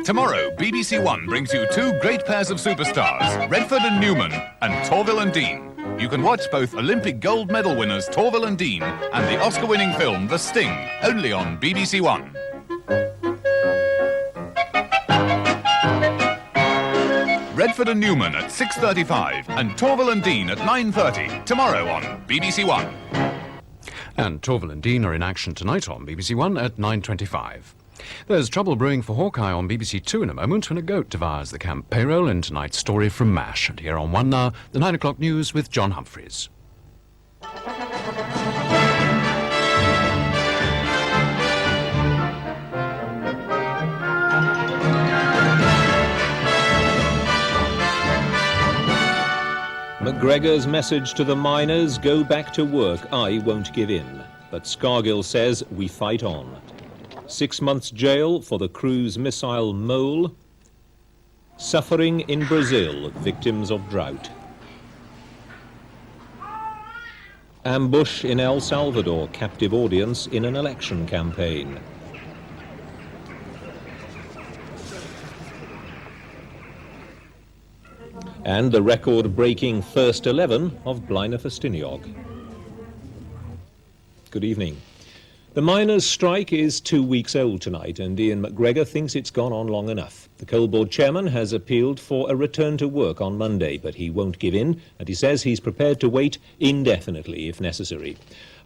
Tomorrow, BBC1 brings you two great pairs of superstars, Redford and Newman, and Torvill and Dean. You can watch both Olympic gold medal winners Torvill and Dean and the Oscar-winning film The Sting, only on BBC1. Redford and Newman at 6:35 and Torvill and Dean at 9:30, tomorrow on BBC1. And Torvill and Dean are in action tonight on BBC1 at 9:25. There's trouble brewing for Hawkeye on BBC2 in a moment when a goat devours the camp payroll in tonight's story from MASH. And here on 1 now, the 9 o'clock news with John Humphreys. McGregor's message to the miners: go back to work, I won't give in. But Scargill says we fight on. 6 months jail for the cruise missile mole. Suffering in Brazil, victims of drought. Ambush in El Salvador, captive audience in an election campaign. And the record-breaking first 11 of Blaenau Ffestiniog. Good evening. The miners' strike is 2 weeks old tonight, and Ian McGregor thinks it's gone on long enough. The coal board chairman has appealed for a return to work on Monday, but he won't give in, and he says he's prepared to wait indefinitely if necessary.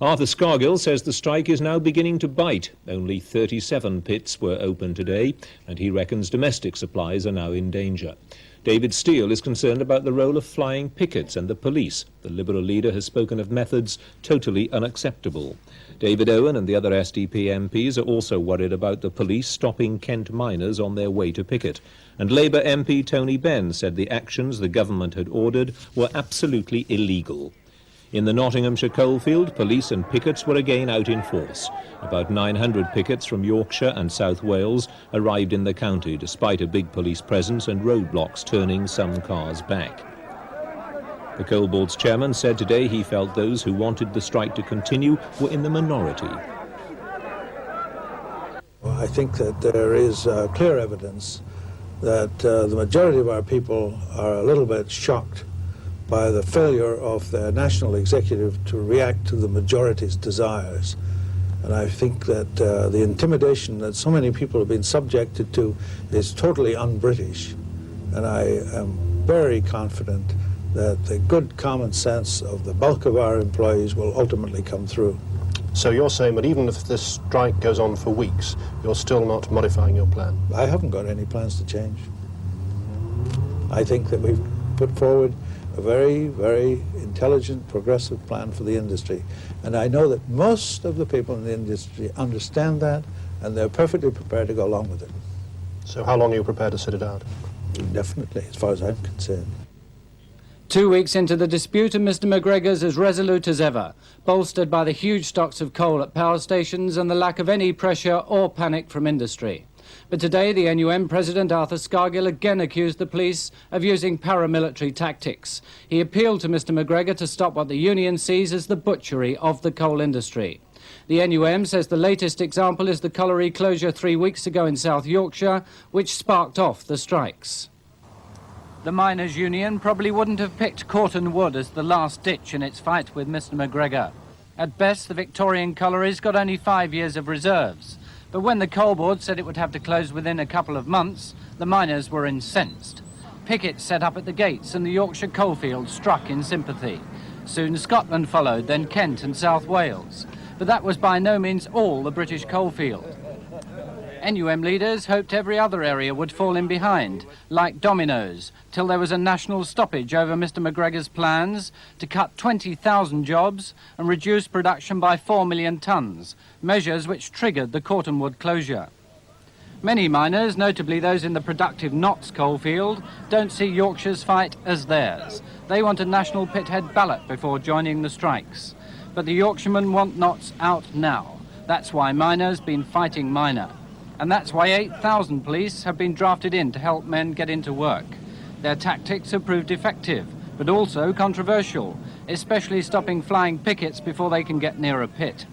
Arthur Scargill says the strike is now beginning to bite. Only 37 pits were open today, and he reckons domestic supplies are now in danger. David Steele is concerned about the role of flying pickets and the police. The Liberal leader has spoken of methods totally unacceptable. David Owen and the other SDP MPs are also worried about the police stopping Kent miners on their way to picket. And Labour MP Tony Benn said the actions the government had ordered were absolutely illegal. In the Nottinghamshire coalfield, police and pickets were again out in force. About 900 pickets from Yorkshire and South Wales arrived in the county, despite a big police presence and roadblocks turning some cars back. The coal board's chairman said today he felt those who wanted the strike to continue were in the minority. Well, I think that there is clear evidence that the majority of our people are a little bit shocked by the failure of the national executive to react to the majority's desires. And I think that the intimidation that so many people have been subjected to is totally un-British. And I am very confident that the good common sense of the bulk of our employees will ultimately come through. So you're saying that even if this strike goes on for weeks, you're still not modifying your plan? I haven't got any plans to change. I think that we've put forward a very, very intelligent, progressive plan for the industry. And I know that most of the people in the industry understand that, and they're perfectly prepared to go along with it. So how long are you prepared to sit it out? Definitely, as far as I'm concerned. 2 weeks into the dispute, and Mr McGregor's as resolute as ever, bolstered by the huge stocks of coal at power stations and the lack of any pressure or panic from industry. But today, the NUM President Arthur Scargill again accused the police of using paramilitary tactics. He appealed to Mr McGregor to stop what the union sees as the butchery of the coal industry. The NUM says the latest example is the colliery closure 3 weeks ago in South Yorkshire, which sparked off the strikes. The miners' union probably wouldn't have picked Corton Wood as the last ditch in its fight with Mr McGregor. At best, the Victorian collieries got only 5 years of reserves. But when the coal board said it would have to close within a couple of months, the miners were incensed. Pickets set up at the gates and the Yorkshire coalfield struck in sympathy. Soon Scotland followed, then Kent and South Wales. But that was by no means all the British coalfield. NUM leaders hoped every other area would fall in behind, like dominoes, till there was a national stoppage over Mr McGregor's plans to cut 20,000 jobs and reduce production by 4 million tonnes, measures which triggered the Cortonwood closure. Many miners, notably those in the productive Notts coalfield, don't see Yorkshire's fight as theirs. They want a national pithead ballot before joining the strikes. But the Yorkshiremen want Notts out now. That's why miners been fighting miner. And that's why 8,000 police have been drafted in to help men get into work. Their tactics have proved effective, but also controversial, especially stopping flying pickets before they can get near a pit.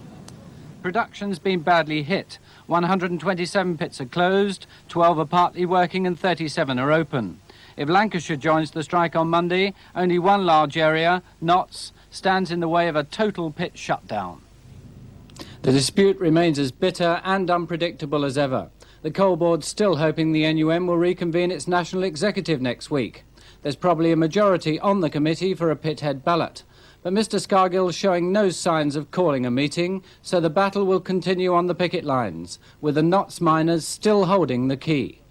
Production's been badly hit. 127 pits are closed, 12 are partly working and 37 are open. If Lancashire joins the strike on Monday, only one large area, Notts, stands in the way of a total pit shutdown. The dispute remains as bitter and unpredictable as ever. The Coal Board's still hoping the NUM will reconvene its national executive next week. There's probably a majority on the committee for a pithead ballot. But Mr Scargill's showing no signs of calling a meeting, so the battle will continue on the picket lines, with the Notts miners still holding the key.